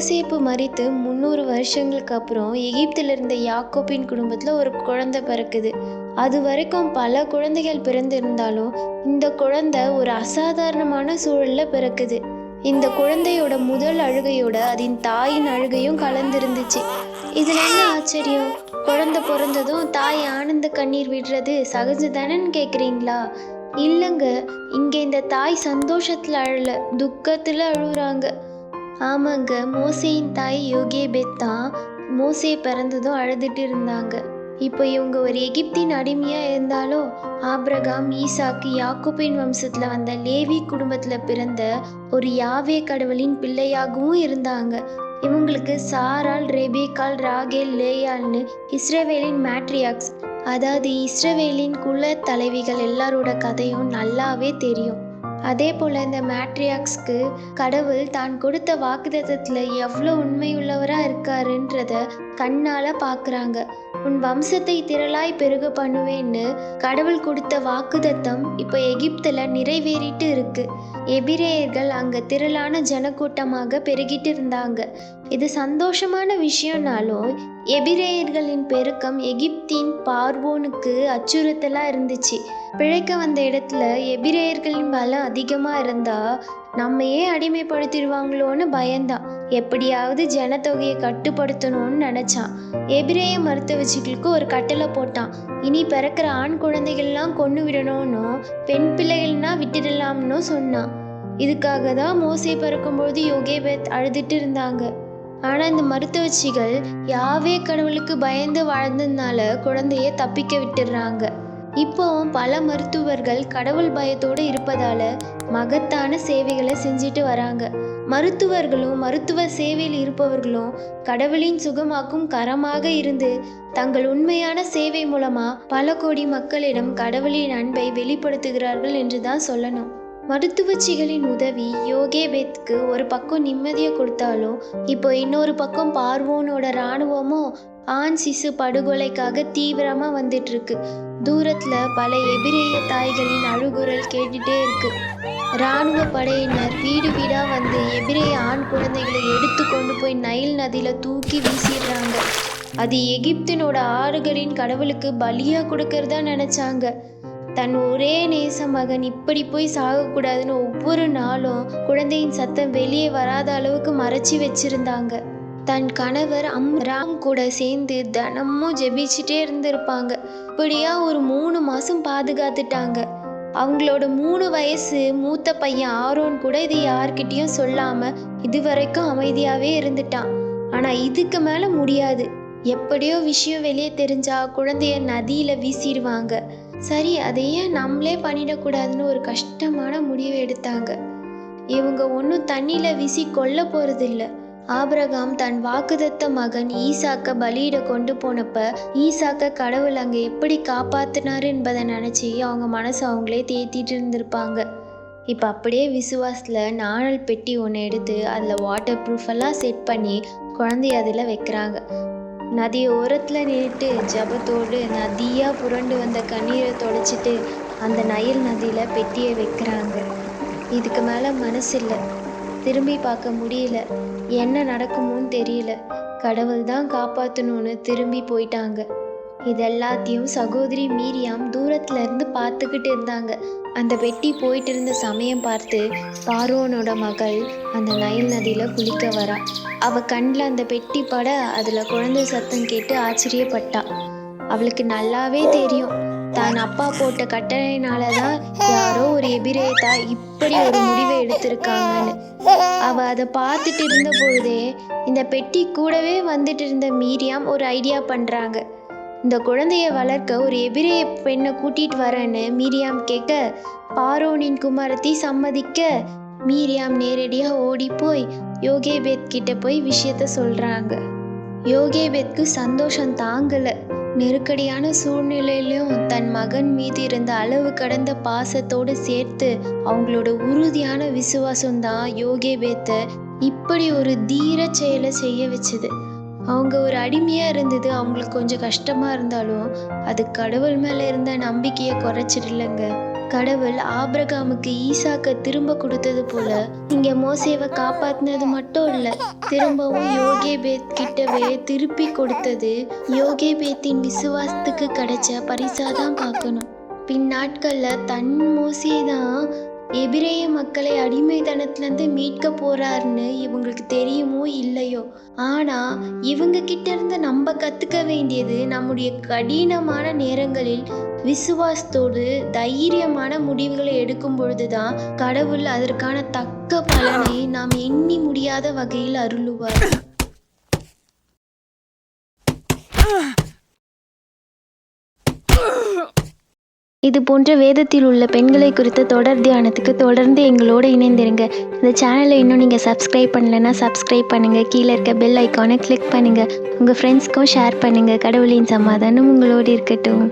யோசேப்பு மரித்து 300 வருஷங்களுக்கு அப்புறம் எகிப்தில் இருந்த யாக்கோபின் குடும்பத்தில் ஒரு குழந்தை பிறக்குது. அது வரைக்கும் பல குழந்தைகள் பிறந்திருந்தாலும் இந்த குழந்தை ஒரு அசாதாரணமான சூழல்ல பிறக்குது. இந்த குழந்தையோட முதல் அழுகையோட அதன் தாயின் அழுகையும் கலந்திருந்துச்சு. இதுல என்ன ஆச்சரியம்? குழந்தை பிறந்ததும் தாய் ஆனந்த கண்ணீர் விடுறது சகஜதானன்னு கேக்குறீங்களா? இல்லைங்க, இங்க இந்த தாய் சந்தோஷத்துல அழல, துக்கத்துல அழுகுறாங்க. ஆமாங்க, மோசேயின் தாய் யோகேபெத் தான் மோசே பிறந்ததும் அழுதுட்டு இருந்தாங்க. இப்போ இவங்க ஒரு எகிப்தின் அடிமையா இருந்தாலும் ஆபிரகாம், ஈசாக்கு, யாக்கோபின் வம்சத்துல வந்த லேவி குடும்பத்துல பிறந்த ஒரு யாவே கடவுளின் பிள்ளையாகவும் இருந்தாங்க. இவங்களுக்கு சாராள், ரெபேக்காள், ராகேல், லேயாள்னு இஸ்ரவேலின் மேட்ரியாக்ஸ், அதாவது இஸ்ரவேலின் குல தலைவிகள் எல்லாரோட கதையும் நல்லாவே தெரியும். அதே போல் இந்த மேட்ரியாக்ஸ்க்கு கடவுள் தான் கொடுத்த வாக்குத்தத்தத்தில் எவ்வளோ உண்மையுள்ளவராக இருக்காருன்றத கண்ணால் பார்க்குறாங்க. உன் வம்சத்தை திரளாய் பெருக பண்ணுவேன்னு கடவுள் கொடுத்த வாக்குத்தத்தம் இப்போ எகிப்தில் நிறைவேறிட்டு இருக்கு. எபிரேயர்கள் அங்கே திரளான ஜனக்கூட்டமாக பெருகிட்டு இருந்தாங்க. இது சந்தோஷமான விஷயம்னாலும் எபிரேயர்களின் பெருக்கம் எகிப்தின் பார்வோனுக்கு அச்சுறுத்தலாக இருந்துச்சு. பிழைக்க வந்த இடத்துல எபிரேயர்களின் பலம் அதிகமாக இருந்தா நம்மையே அடிமைப்படுத்திடுவாங்களோன்னு பயந்தான். எப்படியாவது ஜனத்தொகையை கட்டுப்படுத்தணும்னு நினைச்சான். எபிரேய மருத்துவச்சிகளுக்கு ஒரு கட்டளை போட்டான். இனி பிறக்கிற ஆண் குழந்தைகள்லாம் கொண்டு விடணும்னு, பெண் பிள்ளைகள்னா விட்டுடலாம்னு சொன்னான். இதுக்காக தான் மோசே பிறக்கும்போது யோகேபெத் அழுதுட்டு இருந்தாங்க. ஆனா இந்த மருத்துவச்சிகள் யாவே கடவுளுக்கு பயந்து வாழ்ந்ததுனால குழந்தைய தப்பிக்க விட்டுடுறாங்க. இப்போ பல மருத்துவர்கள் கடவுள் பயத்தோடு இருப்பதால மகத்தான சேவைகளை செஞ்சுட்டு வராங்க. மருத்துவர்களும் மருத்துவ சேவையில் இருப்பவர்களும் கடவுளின் சுகமாக்கும் கரமாக இருந்து தங்கள் உண்மையான சேவை மூலமா பல கோடி மக்களிடம் கடவுளின் அன்பை வெளிப்படுத்துகிறார்கள் என்றுதான் சொல்லணும். மருத்துவச்சிகளின் உதவி யோகேபெத்க்கு ஒரு பக்கம் நிம்மதியை கொடுத்தாலும் இப்போ இன்னொரு பக்கம் பார்வோனோட இராணுவமும் ஆண் சிசு படுகொலைக்காக தீவிரமா வந்துட்டு இருக்கு. தூரத்துல பல எபிரேய தாய்களின் அழுகுரல் கேட்டுட்டே இருக்கு. இராணுவ படையினர் வீடு வீடா வந்து எபிரேய ஆண் குழந்தைகளை எடுத்து கொண்டு போய் நைல் நதியில தூக்கி வீசிடுறாங்க. அது எகிப்தினோட ஆறுகளின் கடவுளுக்கு பலியா கொடுக்கறதா நினைச்சாங்க. தன் ஒரே நேச மகன் இப்படி போய் சாகக்கூடாதுன்னு ஒவ்வொரு நாளும் குழந்தையின் சத்தம் வெளியே வராத அளவுக்கு மறைச்சி வச்சிருந்தாங்க. தன் கணவர் அம்ராம் கூட சேர்ந்து தினமும் ஜெபிச்சுட்டே இருந்திருப்பாங்க. இப்படியா ஒரு 3 மாசம் பாதுகாத்துட்டாங்க. அவங்களோட 3 வயசு மூத்த பையன் ஆரோன் கூட இது யார்கிட்டயும் சொல்லாம இதுவரைக்கும் அமைதியாவே இருந்துட்டான். ஆனா இதுக்கு மேல முடியாது. எப்படியோ விஷயம் வெளியே தெரிஞ்சா குழந்தைய நதியில வீசிடுவாங்க. சரி, அதை ஏன் நம்மளே பண்ணிடக்கூடாதுன்னு ஒரு கஷ்டமான முடிவு எடுத்தாங்க. இவங்க ஒன்றும் தண்ணியில வீசி கொல்ல போறதில்ல. ஆபிரகாம் தன் வாக்குதத்த மகன் ஈசாக்க பலியிட கொண்டு போனப்ப ஈசாக்க கடவுள் அங்க எப்படி காப்பாத்தினாரு என்பதை நினைச்சு அவங்க மனசு அவங்களே தேத்திட்டு இருந்திருப்பாங்க. இப்ப அப்படியே விசுவாசத்துல நாணல் பெட்டி ஒன்று எடுத்து அதுல வாட்டர் ப்ரூஃப் எல்லாம் செட் பண்ணி குழந்தைய அதுல வைக்கிறாங்க. நதி ஓரத்துல நின்றுட்டு ஜபத்தோடு நதியா புரண்டு வந்த கண்ணீரை தொடச்சிட்டு அந்த நைல் நதியில பெட்டியை வைக்கிறாங்க. இதுக்கு மேல மனசு இல்லை, திரும்பி பார்க்க முடியல, என்ன நடக்குமோன்னு தெரியல, கடவுள் தான் காப்பாற்றணும்னு திரும்பி போயிட்டாங்க. இதெல்லாத்தையும் சகோதரி மீரியாம் தூரத்துல இருந்து பார்த்துக்கிட்டு இருந்தாங்க. அந்த பெட்டி போயிட்டு இருந்த சமயம் பார்த்து பார்வோனோட மகள் அந்த நைல் நதியில குளிக்க வரா. அவ கண்ணில் அந்த பெட்டி பட அதுல குழந்தை சத்தம் கேட்டு ஆச்சரியப்பட்டா. அவளுக்கு நல்லாவே தெரியும், தான் அப்பா போட்ட கட்டளையினாலதான் யாரோ ஒரு எபிரேய தாய் இப்படி ஒரு முடிவை எடுத்திருக்காங்கன்னு. அவ அதை பார்த்துட்டு இருந்த பொழுதே இந்த பெட்டி கூடவே வந்துட்டு இருந்த மீரியாம் ஒரு ஐடியா பண்றாங்க. இந்த குழந்தைய வளர்க்க ஒரு எபிரேய பெண்ணை கூட்டிட்டு வரேன்னு மீரியாம் கேட்க பார்வோனின் குமாரத்தி சம்மதிக்க மீரியாம் நேரடியா ஓடி போய் யோகேபெத் கிட்ட போய் விஷயத்த சொல்றாங்க. யோகேபெத்க்கு சந்தோஷம் தாங்கல. நெருக்கடியான சூழ்நிலையிலும் தன் மகன் மீது இருந்த அளவு கடந்த பாசத்தோடு சேர்த்து அவங்களோட உறுதியான விசுவாசம்தான் யோகேபெத்தை இப்படி ஒரு தீர செயலை செய்ய வச்சது. அவங்க ஒரு அடிமையா இருந்தது அவங்களுக்கு கொஞ்சம் கஷ்டமா இருந்தாலும் அது கடவுள் மேல இருந்த நம்பிக்கையை குறைச்சிடலங்க. கடவுள் ஆபிரகாமுக்கு ஈசாக்க திரும்ப கொடுத்தது போல இங்க மோசேவை காப்பாத்தினது மட்டும் இல்ல, திரும்பவும் யோகேபேத் கிட்டவே திருப்பி கொடுத்தது யோகேபேத்தின் விசுவாசத்துக்கு கிடைச்ச பரிசாதான் பார்க்கணும். பின்னாட்கள்ல தன் மோசே தான் எபிரேய மக்களை அடிமைத்தனத்திலேருந்து மீட்க போறாருன்னு இவங்களுக்கு தெரியுமோ இல்லையோ, ஆனா இவங்க கிட்ட இருந்து நம்ம கத்துக்க வேண்டியது நம்முடைய கடினமான நேரங்களில் விசுவாசத்தோடு தைரியமான முடிவுகளை எடுக்கும் பொழுதுதான் கடவுள் அதற்கான தக்க பலனை நாம் எண்ணி முடியாத வகையில் அருளுவார். இது போன்ற வேதத்தில் உள்ள பெண்களை குறித்த தொடர் தியானத்துக்கு தொடர்ந்து எங்களோடு இணைந்திருங்க. இந்த சேனலை இன்னும் நீங்கள் சப்ஸ்கிரைப் பண்ணலைன்னா சப்ஸ்கிரைப் பண்ணுங்கள். கீழே இருக்க பெல் ஐக்கானை கிளிக் பண்ணுங்கள். உங்கள் ஃப்ரெண்ட்ஸ்க்கும் ஷேர் பண்ணுங்கள். கடவுளின் சமாதானம் உங்களோடு இருக்கட்டும்.